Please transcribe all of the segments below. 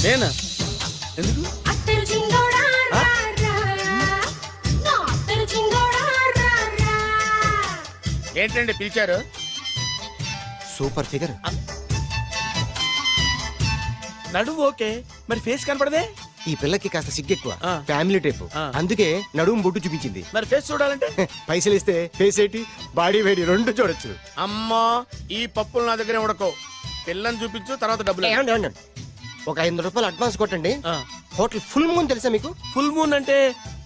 నేనా? ఎందుకు? ఏంటండి పిలిచారు? Super figure. నడువు ఓకే, మరి ఫేస్ కనపడదే. ఈ పిల్లకి కాస్త సిగ్గెక్కువ, ఆ. Family type. ఆ. అందుకే నడుము బొట్టు చూపించింది. మరి ఫేస్ చూడాలంటే పైసలు ఇస్తే ఫేస్ ఏంటి, బాడీ వేడి రెండు చూడొచ్చు. అమ్మా, ఈ పప్పులు నా దగ్గర ఉడకో. పిల్లని చూపించు, తర్వాత డబ్బులు. ఏమండి, ఏమండి? ఒక 500 రూపాయలు అడ్వాన్స్ కొట్టండి. ఆ. హోటల్ ఫుల్ మూన్ తెలుసా మీకు? ఫుల్ మూన్ అంటే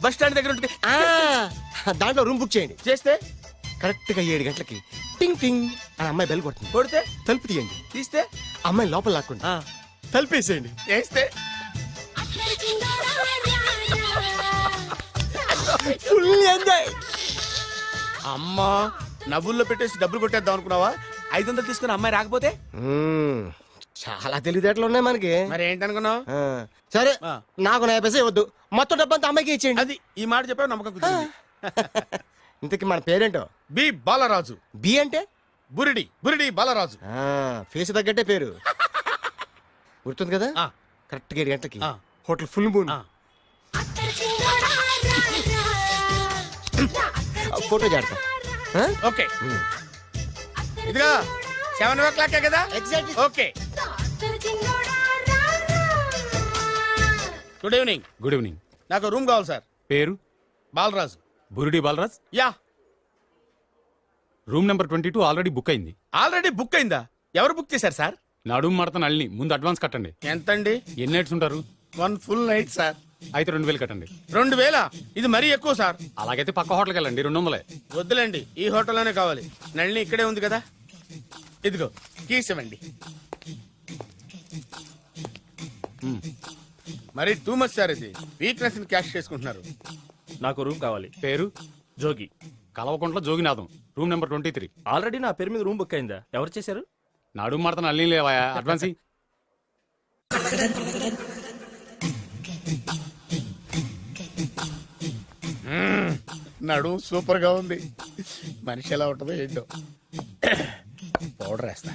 బస్ స్టాండ్ దగ్గర ఉంటుంది. దాంట్లో రూమ్ బుక్ చేయండి. చేస్తే కరెక్ట్ గా 7 గంటలకి టింగ్ టింగ్ అని అమ్మాయి బెల్ కొడుతుంది. కొడితే తలుపు తీయండి. తీస్తే అమ్మాయి లోపల లాక్కోండి. ఆ, తలుపేసేయండి. చేస్తే ఫుల్ ఎంజాయ్. అమ్మా, నవ్వుల్లో పెట్టేసి డబ్బులు కొట్టేద్దాం అనుకున్నావా? 500 తీసుకుని అమ్మాయి రాకపోతే చాలా తెలివితేటలు ఉన్నాయి మనకి. మరి ఏంటనుకున్నావు? ఆ, సరే ఆ. నాకు 50 పైసే వద్దు, మొత్తం డబ్బంతా అమ్మాయికి ఇచ్చేయండి. అది ఈ మాట చెప్పావు, నమ్మకం కుదిరింది. ఇంతకి మన పేరేంటో? బి బాలరాజు. బి అంటే బురిడి బురిడి బాలరాజు. ఫేస్ తగ్గట్టే పేరు. గుర్తుంది కదా? ఆ. కరెక్ట్ గా 7 గంటలకి ఆ. Hotel full moon. ఆ. ఫోటో జాడతా. ఓకే, ఇదిగా 7 కదా? Exactly. Okay. Good evening. Good evening. నాకు రూమ్ కావాలి సార్. పేరు? Balaraju. Burudi Balaraj. Yeah. Room number 22 already book అయింది. ఆల్రెడీ బుక్ అయిందా? ఎవరు బుక్ చేశారు సార్? నడుము మడత నల్లి. ముందు అడ్వాన్స్ కట్టండి. ఎంతండి? ఎన్ని నైట్స్ ఉంటారు? 1 ఫుల్ నైట్ సార్. అయితే 2000 కట్టండి. 2000? ఇది మరీ ఎక్కువ సార్. అలాగైతే పక్క హోటల్కి వెళ్ళండి, 200. వద్దులేండి, ఈ హోటల్లోనే కావాలి. నళిని ఇక్కడే ఉంది కదా. ఇదిగో కీస్ ఇవ్వండి. మరి టూ మచ్ సార్, ఇది వీక్నెస్ క్యాష్ చేసుకుంటున్నారు. నాకు రూమ్ కావాలి. పేరు? Jogi. Kalvakuntla Joginatham. Room number 23. Already నా పేరు మీద రూమ్ బుక్ అయిందా? ఎవరు చేశారు? నడుము మడత నల్లి లేవా? అడ్వాన్స్ ఇయ్యి. నడు సూపర్ గా ఉంది. మనిషి ఎలా ఉంటుందో ఏంటో. పౌడర్ వేస్తా.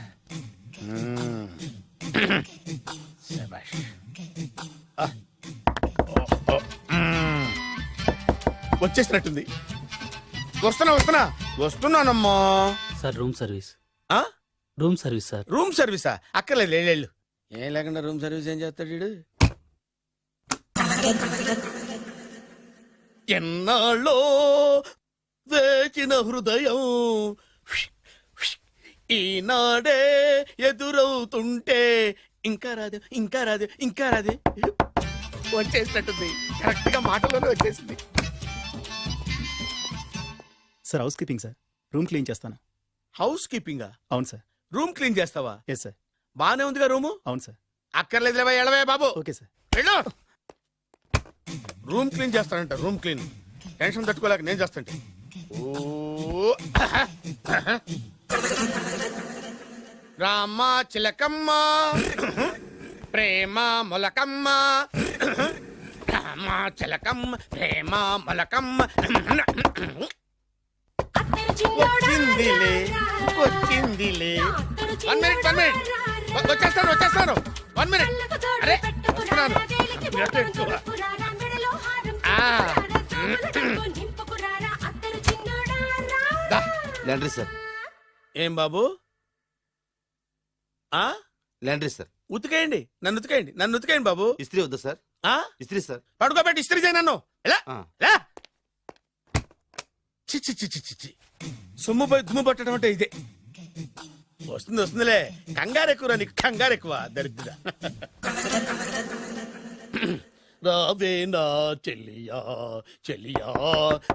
శభాష్. ఆ. ఓ, ఓ. వచ్చేసినట్టుంది. వస్తున్నానమ్మా. Sir room service. ఆ? Room service sir. రూమ్ సర్వీసా? అక్కర్లేదు, లేళ్ళు. ఏం లేకుండా రూమ్ సర్వీస్ ఏం చేస్తాడు వీడు? ఎన్నాళ్ళో వేచిన హృదయం ఈనాడే ఎదురవుతుంటే ఇంకా రాదు, ఇంకా రాదు, ఇంకా రాదు. వచ్చేసినట్టుంది. కరెక్ట్ గా మాటలోనే వచ్చేసింది. Sir house keeping sir. Room clean చేస్తాను. హౌస్ కీపింగా? అవును సార్. రూమ్ క్లీన్ చేస్తావా? Yes sir. బానే ఉందిగా రూము. అవును సార్. అక్కర్లేదు, ఎడవే బాబు. Okay sir. వెళ్ళు. రూమ్ క్లీన్ చేస్తానంట. రూమ్ క్లీన్ టెన్షన్ తట్టుకోలేక నేను చేస్తాంటే. ఓ రామ చిలకమ్మ ప్రేమ మొలకమ్మ, రామ చిలకమ్మ ప్రేమ మొలకమ్మ. వచ్చిందిలే వచ్చిందిలే. 1 మినిట్, 1 మినిట్. వచ్చేస్తాను. 1 మినిట్. అరే వస్తున్నాను. Laundry sir. ఏం బాబు? ఆ లాండ్రీ సార్. ఉతికేయండి, నన్ను ఉతికేయండి బాబు. ఇస్త్రీ వద్దా సార్? ఆ ఇస్త్రీ సార్. పడుకోబెట్టి ఇస్త్రీ చేయి నన్ను. ఎలా ఆ. ఎలా? చి చి చి చి చి చి. సొమ్ము పోయి దుమ్ము పట్టడం అంటే ఇదే. వస్తుందిలే. కంగారు ఎక్కువ, నీకు కంగారు ఎక్కువ. దరిద్ర. రావే నా చెల్లియా చెల్లియా,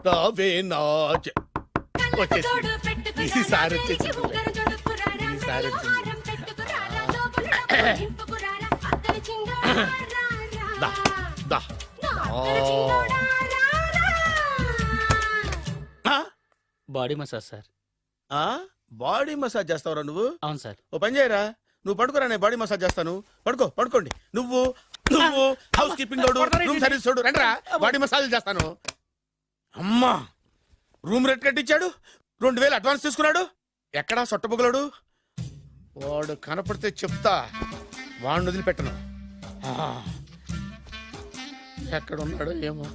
రావే నా వచ్చేసి ఈసారి వచ్చేసి ఈసారి వచ్చింది. దా దా. Body massage sir. Body massage చేస్తావురా నువ్వు? అవును సార్. ఓ పని చేయరా, నువ్వు పడుకోరా, నేను బాడీ మసాజ్ చేస్తాను. పడుకోండి. నువ్వు హౌస్ కీపింగ్ తోడు, రూమ్ సర్వీస్ తోడు, రండిరా, బాడీ మసాజ్ చేస్తాను. అమ్మా, రూమ్ రేట్ కట్టించాడు, 2000 అడ్వాన్స్ తీసుకున్నాడు. ఎక్కడా సొట్టబొగలాడు? వాడు కనపడితే చెప్తా, వాడిని వదిలిపెట్టను. ఎక్కడ ఉన్నాడో ఏమో.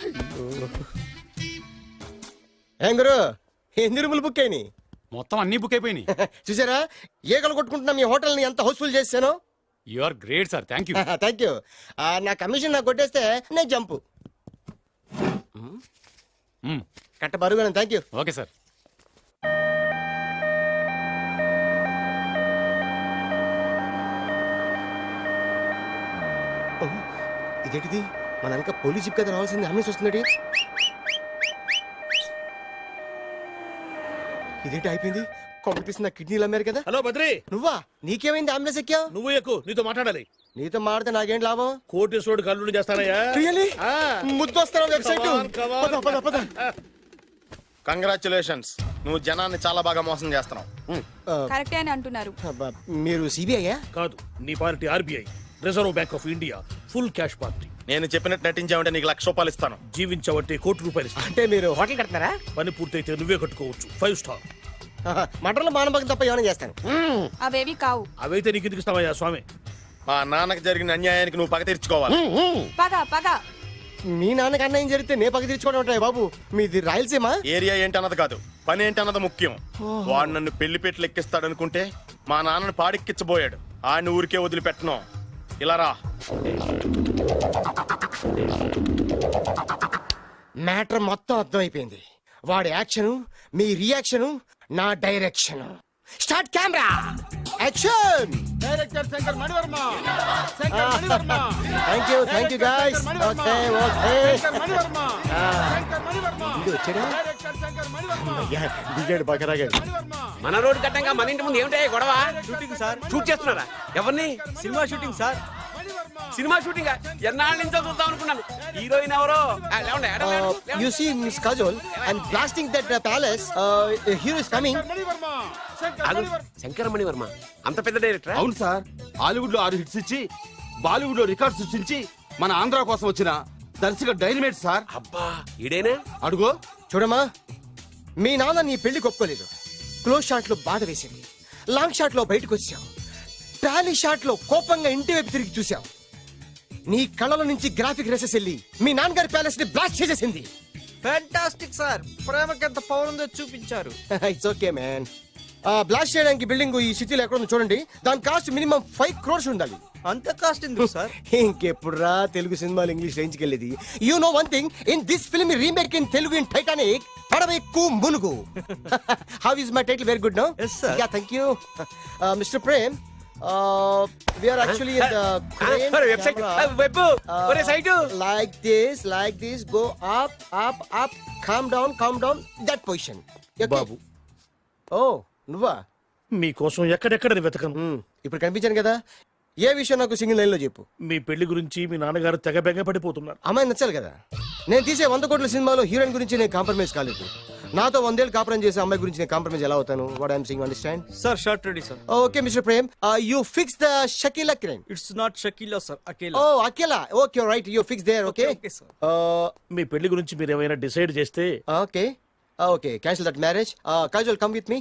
అయ్యో. ఏం గురు ఎన్ని రూములు బుక్ అయినాయి? మొత్తం అన్ని బుక్ అయిపోయినాయి. చూసారా ఏగలు కొట్టుకుంటున్నా మీ హోటల్ని ఎంత హౌస్ఫుల్ చేశాను. You are great sir, thank you. Thank you. నా కమిషన్ నాకు కొట్టేస్తే నేను జంపు కట్ట బరుగా. Thank you. Okay sir. ఇదేంటిది మన వెనక పోలీస్ జిప్ కదా రావాల్సింది, అంబులెన్స్ వస్తుంది. ఇదేంటి అయిపోయింది? కొంపటిస్తున్న కిడ్నీలు అమ్మారు కదా. హలో బద్రి, నువ్వా? నీకేమైంది అంబులెన్స్ ఎక్కావు? నువ్వు ఎక్కువ, నీతో మాట్లాడాలి. నీతో మాడితే నాకేం లాభం? కోటేశ్వరుడు కల్లుడు చేస్తానయ్యా. రియల్లీ? ఆ. ముద్దు వస్తారా website? Come on, come on. పద, పద, పద. కంగ్రాచులేషన్స్, నువ్వు జనాన్ని చాలా బాగా మోసం చేస్తున్నావు. కరెక్టే అని అంటున్నారు. అబ్బా, మీరు సిబిఐయా? కాదు, నీ party RBI, reserve bank of India, full cash party. నేను చెప్పినట్టు నటించావంటే నీకు ₹1,00,000 ఇస్తాను. జీవించవంటే ₹1,00,00,000 ఇస్తాను. అంటే మీరు హోటల్ కడుతున్నారా? పని పూర్తయితే నువ్వే కట్టుకోవచ్చు 5 స్టార్. మటన్లో మానభంగం తప్ప ఏమైనా చేస్తాను. అవేవి కావు. అవైతే నీకు ఎందుకు ఇస్తావయ్యా స్వామి? మా నాన్నకి జరిగిన అన్యాయానికి నువ్వు పగ తీర్చుకోవాలి. పగ పగ. మీ నాన్నకి అన్యాయం జరిగితే నే పక్క తీర్చుకోవడం ఉంటాయి బాబు. మీది రాయలసీమ. ఏరియా ఏంటి అన్నది కాదు, పని ఏంటి అన్నది ముఖ్యం. వాడు నన్ను పెళ్లి పెట్లు ఎక్కిస్తాడు అనుకుంటే మా నాన్నను పాడెక్కించబోయాడు. ఆడిని ఊరికే వదిలిపెట్టను. ఇలా రా. మ్యాటర్ మొత్తం అర్థమైపోయింది. వాడి యాక్షన్, మీ రియాక్షన్, నా direction. Start camera, action. Director Shankar Mani Varma. Thank you guys. Okay okay. దిగాడు బాగా రాగాడు. మన రోడ్డు కట్టంగా మన ఇంటి ముందు ఏమిటాయి గొడవ? Shooting sir. షూట్ చేస్తున్నారా? ఎవరిని? Cinema shooting sir. Cinema shooting ఎన్నాళ్ళ నుంచో చూద్దాం అనుకున్నాను. హీరోయిన్ ఎవరో? You see Miss Kajol, I'm blasting that palace. Hero is coming. Shankaramani Varma అంత పెద్ద డైరెక్టర్? అవును సార్, హాలీవుడ్ లో 6 హిట్స్ ఇచ్చి బాలీవుడ్ లో రికార్డ్ సృష్టించి మన ఆంధ్ర కోసం వచ్చిన దర్శక డైనమేట్ సార్. అబ్బా ఈడేనా? అడుగో. చూడమ్మా, మీ నాన్న నీ పెళ్లి ఒప్పుకోలేదు. క్లోజ్ షాట్ లో బాధ వేసింది, లాంగ్ షాట్ లో బయటకు వచ్చావు, టాలీ షాట్ లో కోపంగా ఇంటి వైపు తిరిగి చూసావు. నీ కళ్ళల నుంచి గ్రాఫిక్ రెసెస్ వెళ్ళి మీ నాన్నగారి ప్యాలెస్ ని బ్లాస్ట్ చేసేసింది. ఫ్యాంటాస్టిక్ సార్, ప్రేమకి ఎంత పవర్ ఉందో చూపించారు. It's okay man. బ్లాస్ట్ చేయడానికి బిల్డింగ్ ఈ సిటీలో ఎక్కడ ఉందో చూడండి. దాని కాస్ట్ మినిమం 5 crores ఉండాలి. అంత కాస్ట్ ఎందుకు సార్? ఇంకెప్పుడు రా తెలుగు సినిమాలు ఇంగ్లీష్ రేంజ్కి వెళ్ళేది. You know one thing, in this film remake in Telugu in Titanic, పడవెక్కు మునుగు. How is my title? Very good no. Yes, sir. Yeah thank you mister Prem. We are actually in the crane website camera. Web ఒరే site Like this, go up, calm down, that position. Okay? బాబు, Oh, నువ్వా? మీకోసం ఎక్కడెక్కడ వెతకను. ఇప్పుడు కనిపించాను కదా. ఏ విషయం నాకు single line లో చెప్పు. మీ పెళ్లి గురించి మీ నాన్నగారు తెగ బెంగ పడిపోతున్నారు. అమ్మాయి నచ్చాలి కదా. నేను తీసే 100 కోట్ల సినిమాలో హీరోయిన్ గురించి నేను కాంప్రమైజ్ కాలేదు. నాతో 100 ఏళ్ళు కాపురం చేసే అమ్మాయి గురించి నేను కాంప్రమైజ్ ఎలా అవుతాను? What I'm saying, understand? Sir shot ready sir. Okay mister Prem, you fix the Shakeela crime. It's not Shakeela sir, Akela. Oh Akela. Okay right, you fix there. Okay Okay, sir. మీ పెళ్లి గురించి మీరు ఏమైనా డిసైడ్ చేస్తే okay cancel that marriage. Kajal come with me.